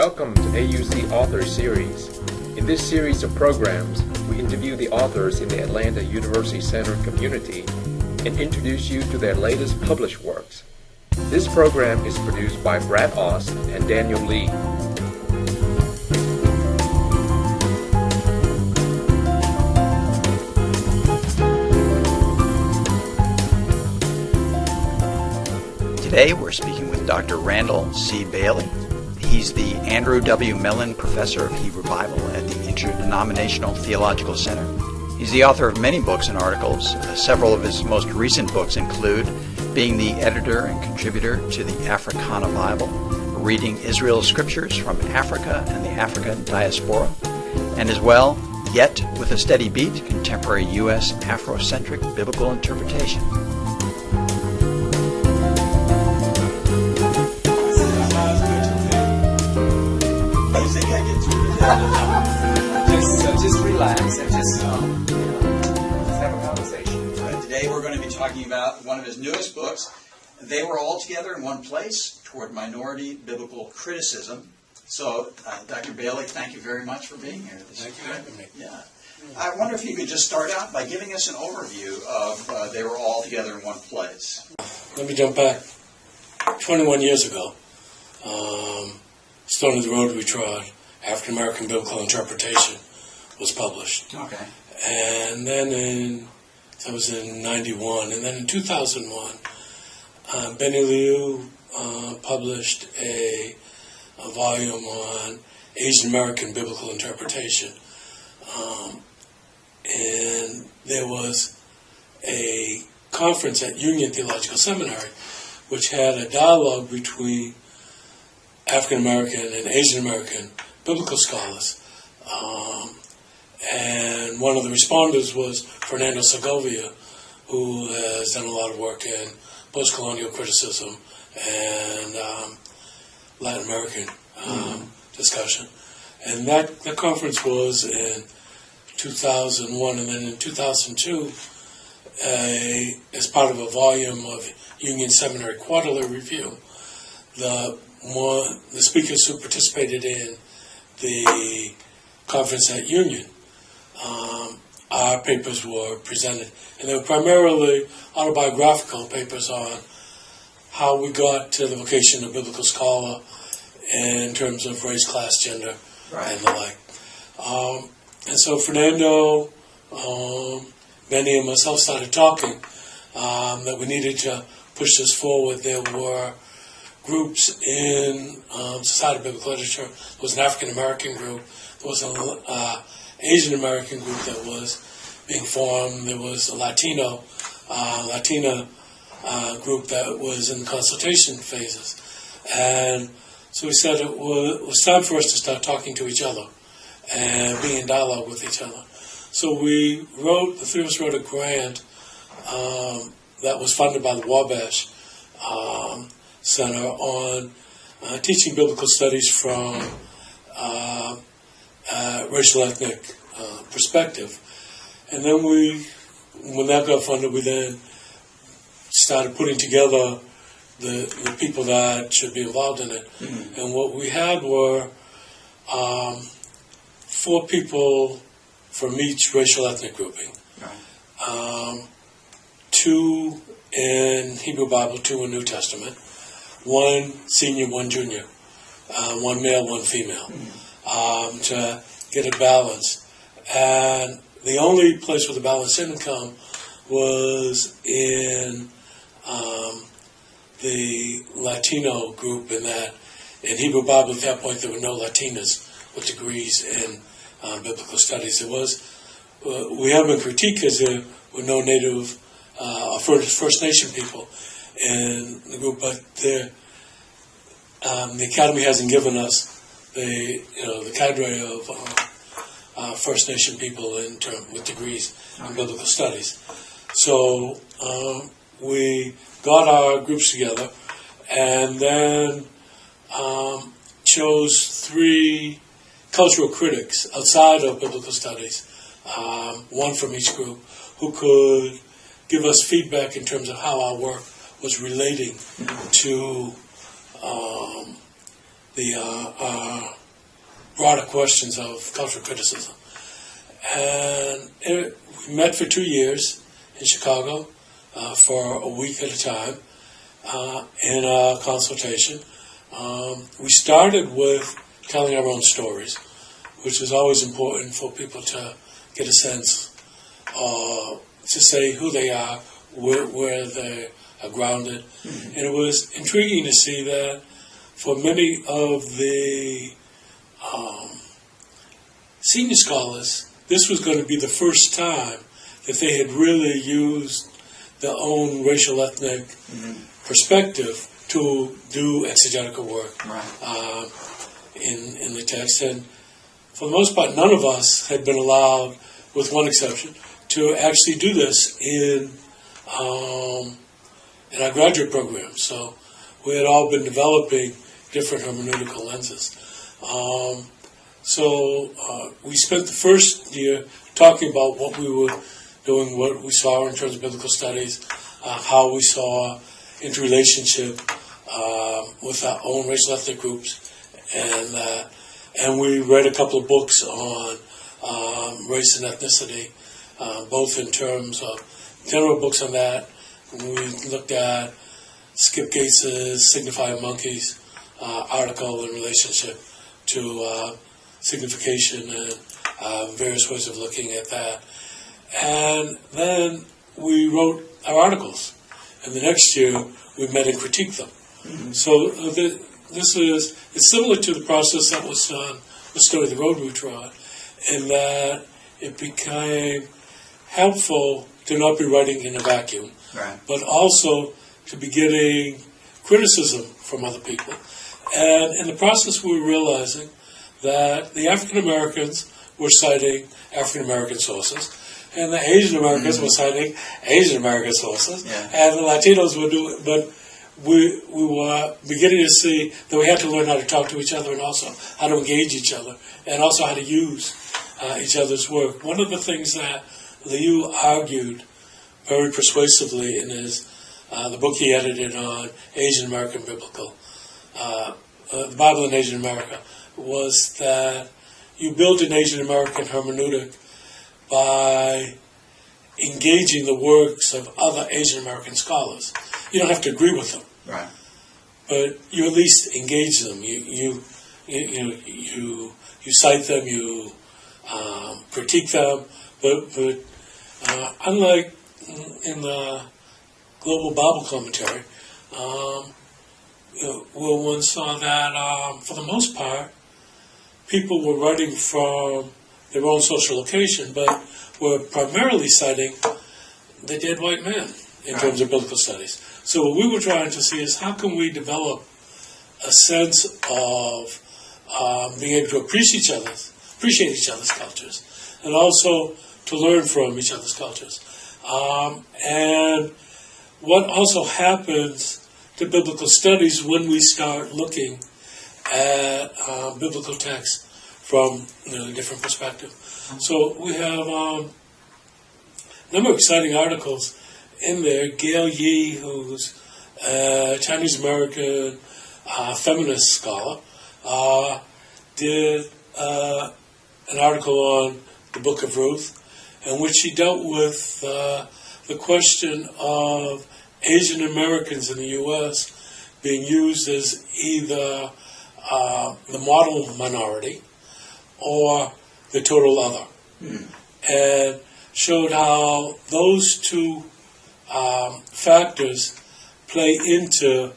Welcome to AUC Author Series. In this series of programs, we interview the authors in the Atlanta University Center community and introduce you to their latest published works. This program is produced by Brad Ost and Daniel Lee. Today we're speaking with Dr. Randall C. Bailey. He's the Andrew W. Mellon Professor of Hebrew Bible at the Interdenominational Theological Center. He's the author of many books and articles. Several of his most recent books include being the editor and contributor to the Africana Bible, reading Israel's scriptures from Africa and the African diaspora, and as well, Yet with a Steady Beat, Contemporary U.S. Afrocentric Biblical Interpretation. Just relax and just have a conversation. Today we're going to be talking about one of his newest books. They Were All Together in One Place, Toward Minority Biblical Criticism. So, Dr. Bailey, thank you very much for being here. Thank you for having me. Yeah. I wonder if you could just start out by giving us an overview of They Were All Together in One Place. Let me jump back 21 years ago. Stone of the Road We Trod, African American Biblical Interpretation, was published. Okay. And then that was in 91. And then in 2001, Benny Liu published a volume on Asian American Biblical Interpretation. And there was a conference at Union Theological Seminary which had a dialogue between African American and Asian American biblical scholars. And one of the responders was Fernando Segovia, who has done a lot of work in post-colonial criticism and Latin American discussion. And that conference was in 2001, and then in 2002, as part of a volume of Union Seminary Quarterly Review, the speakers who participated in the conference at Union, our papers were presented, and they were primarily autobiographical papers on how we got to the vocation of biblical scholar in terms of race, class, gender, and the like. And so Fernando, Benny, and myself started talking that we needed to push this forward. There were groups in Society of Biblical Literature. There was an African American group. There was an Asian American group that was being formed. There was a Latina group that was in the consultation phases. And so we said it was time for us to start talking to each other and being in dialogue with each other. So the three of us wrote a grant that was funded by the Wabash Center on teaching biblical studies from racial ethnic perspective. And then when that got funded, we then started putting together the people that should be involved in it. Mm-hmm. And what we had were 4 people from each racial ethnic grouping. Right. 2 in Hebrew Bible, 2 in New Testament. 1 senior, 1 junior. 1 male, 1 female. Mm-hmm. To get it balanced. And the only place where the balance didn't come was in the Latino group, in that in Hebrew Bible at that point there were no Latinas with degrees in biblical studies. We have been critiqued because there were no Native First Nation people in the group, but the Academy hasn't given us the cadre of First Nation people with degrees in biblical studies. So we got our groups together and then chose 3 cultural critics outside of biblical studies, 1 from each group, who could give us feedback in terms of how our work was relating to the broader questions of cultural criticism. And we met for 2 years in Chicago for a week at a time in a consultation. We started with telling our own stories, which was always important for people to get a sense to say who they are, where they are grounded. Mm-hmm. And it was intriguing to see that for many of the senior scholars, this was going to be the first time that they had really used their own racial ethnic perspective to do exegetical work in the text. And for the most part, none of us had been allowed, with one exception, to actually do this in our graduate program. So we had all been developing different hermeneutical lenses. So we spent the first year talking about what we were doing, what we saw in terms of biblical studies, how we saw interrelationship with our own racial ethnic groups, and we read a couple of books on race and ethnicity, both in terms of general books on that. We looked at Skip Gates's Signifying Monkeys article in relationship to signification and various ways of looking at that. And then we wrote our articles. And the next year, we met and critiqued them. Mm-hmm. So it's similar to the process that was done with Study the Road we trod, in that it became helpful to not be writing in a vacuum, but also to be getting criticism from other people. And in the process, we were realizing that the African Americans were citing African American sources, and the Asian Americans were citing Asian American sources, and the Latinos were doing, but we were beginning to see that we had to learn how to talk to each other and also how to engage each other and also how to use each other's work. One of the things that Liu argued very persuasively in his the book he edited on Asian American biblical, the Bible in Asian America, was that you build an Asian American hermeneutic by engaging the works of other Asian American scholars. You don't have to agree with them, but you at least engage them. You cite them, you critique them, but unlike in the Global Bible Commentary, where one saw that for the most part, people were writing from their own social location, but were primarily citing the dead white man in terms of biblical studies. So what we were trying to see is how can we develop a sense of being able to appreciate each other's cultures, and also to learn from each other's cultures. And what also happens to biblical studies when we start looking at biblical texts from a different perspective. So we have a number of exciting articles in there. Gail Yi, who's a Chinese-American feminist scholar, did an article on the Book of Ruth, in which she dealt with the question of Asian Americans in the U.S. being used as either the model minority or the total other, and showed how those two factors play into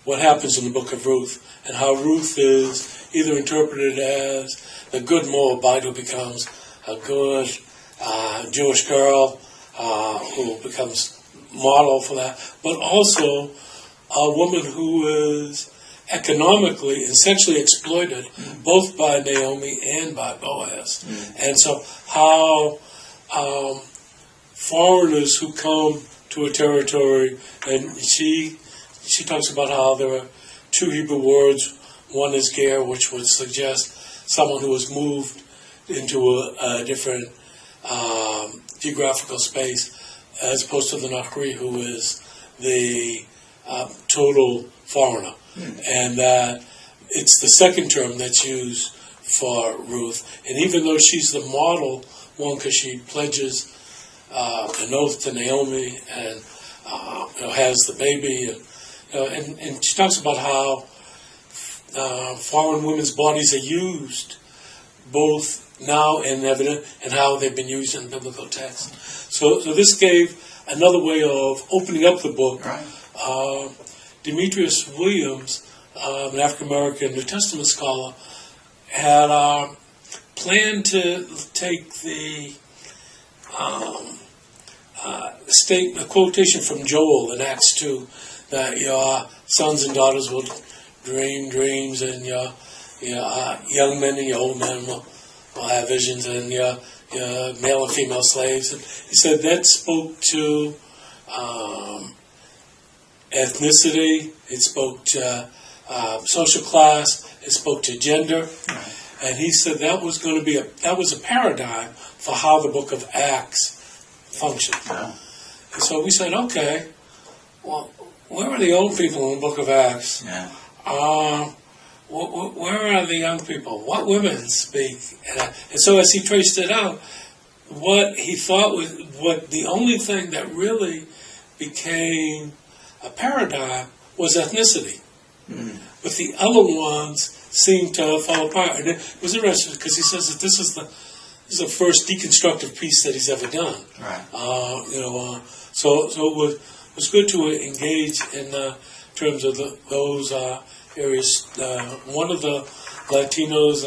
what happens in the Book of Ruth, and how Ruth is either interpreted as the good Moabite who becomes a good Jewish girl who becomes model for that, but also a woman who is economically and sexually exploited both by Naomi and by Boaz. And so how foreigners who come to a territory, and she talks about how there are two Hebrew words. One is ger, which would suggest someone who has moved into a different geographical space, as opposed to the Nachri, who is the total foreigner. And that it's the second term that's used for Ruth. And even though she's the model one, because she pledges an oath to Naomi and has the baby, and she talks about how foreign women's bodies are used both now and evident, and how they've been used in biblical text. So this gave another way of opening up the book. Right. Demetrius Williams, an African-American New Testament scholar, had planned to take the a quotation from Joel in Acts 2, that your sons and daughters will dream dreams, and your young men and your old men will have visions, and your male and female slaves. And he said that spoke to ethnicity, it spoke to social class, it spoke to gender. Right. And he said that was going to be that was a paradigm for how the book of Acts functioned. Yeah. And so we said, okay, well, where are the old people in the book of Acts? Yeah. Where are the young people? What women speak? And so as he traced it out, what he thought was the only thing that really became a paradigm was ethnicity. Mm. But the other ones seemed to fall apart. And it was interesting because he says that this is the first deconstructive piece that he's ever done. Right. So it was good to engage in terms of those areas. One of the Latinos,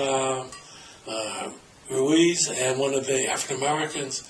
Ruiz, and one of the African Americans,